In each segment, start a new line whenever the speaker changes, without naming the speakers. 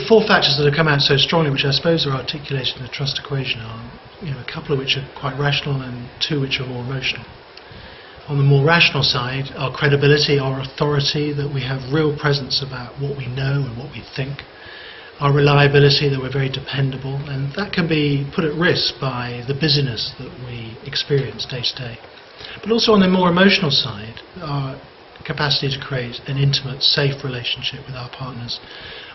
four factors that have come out so strongly, which I suppose are articulated in the trust equation, are a couple of which are quite rational and two which are more emotional. On the more rational side, our credibility, our authority, that we have real presence about what we know and what we think. Our reliability, that we're very dependable, and that can be put at risk by the busyness that we experience day to day. But also on the more emotional side, our capacity to create an intimate, safe relationship with our partners,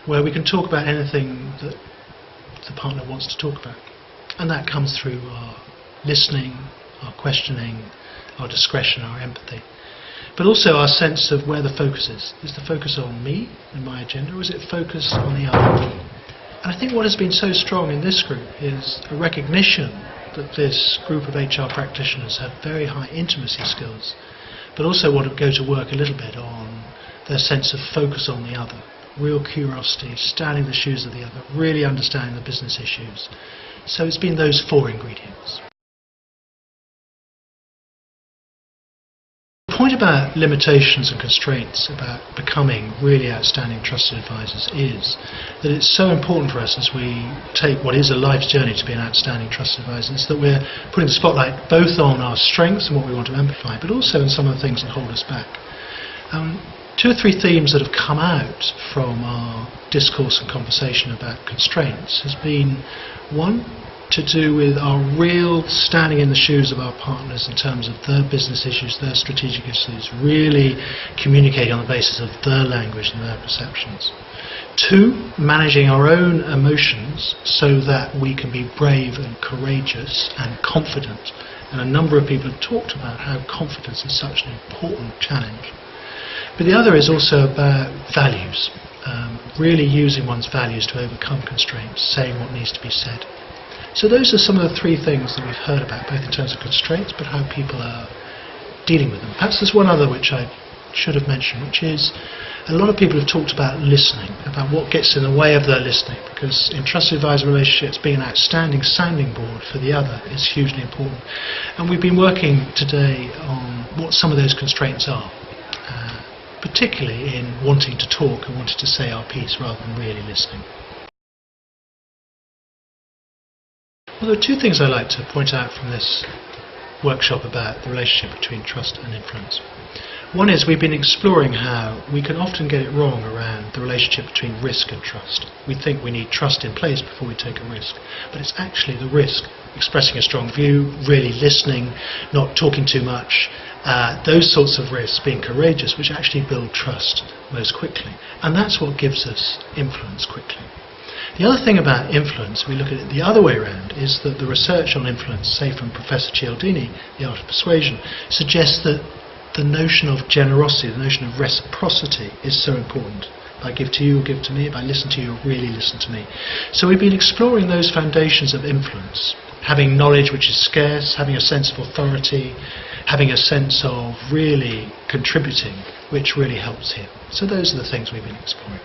where we can talk about anything that the partner wants to talk about. And that comes through our listening, our questioning, our discretion, our empathy. But also our sense of where the focus is. Is the focus on me and my agenda, or is it focused on the other? And I think what has been so strong in this group is a recognition that this group of HR practitioners have very high intimacy skills, but also want to go to work a little bit on their sense of focus on the other, real curiosity, standing in the shoes of the other, really understanding the business issues. So it's been those four ingredients. The point about limitations and constraints, about becoming really outstanding trusted advisors, is that it's so important for us as we take what is a life's journey to be an outstanding trusted advisor, is that we're putting the spotlight both on our strengths and what we want to amplify, but also on some of the things that hold us back. Two or three themes that have come out from our discourse and conversation about constraints has been, one, to do with our real standing in the shoes of our partners in terms of their business issues, their strategic issues, really communicating on the basis of their language and their perceptions. Two, managing our own emotions so that we can be brave and courageous and confident. And a number of people have talked about how confidence is such an important challenge. But the other is also about values, really using one's values to overcome constraints, saying what needs to be said. So those are some of the three things that we've heard about, both in terms of constraints, but how people are dealing with them. Perhaps there's one other which I should have mentioned, which is a lot of people have talked about listening, about what gets in the way of their listening, because in trusted advisor relationships, being an outstanding sounding board for the other is hugely important. And we've been working today on what some of those constraints are, particularly in wanting to talk and wanting to say our piece rather than really listening. Well, there are two things I'd like to point out from this workshop about the relationship between trust and influence. One is we've been exploring how we can often get it wrong around the relationship between risk and trust. We think we need trust in place before we take a risk, but it's actually the risk, expressing a strong view, really listening, not talking too much, those sorts of risks, being courageous, which actually build trust most quickly. And that's what gives us influence quickly. The other thing about influence, we look at it the other way around, is that the research on influence, say from Professor Cialdini, The Art of Persuasion, suggests that the notion of generosity, the notion of reciprocity is so important. If I give to you, give to me. If I listen to you, really listen to me. So we've been exploring those foundations of influence, having knowledge which is scarce, having a sense of authority, having a sense of really contributing, which really helps here. So those are the things we've been exploring.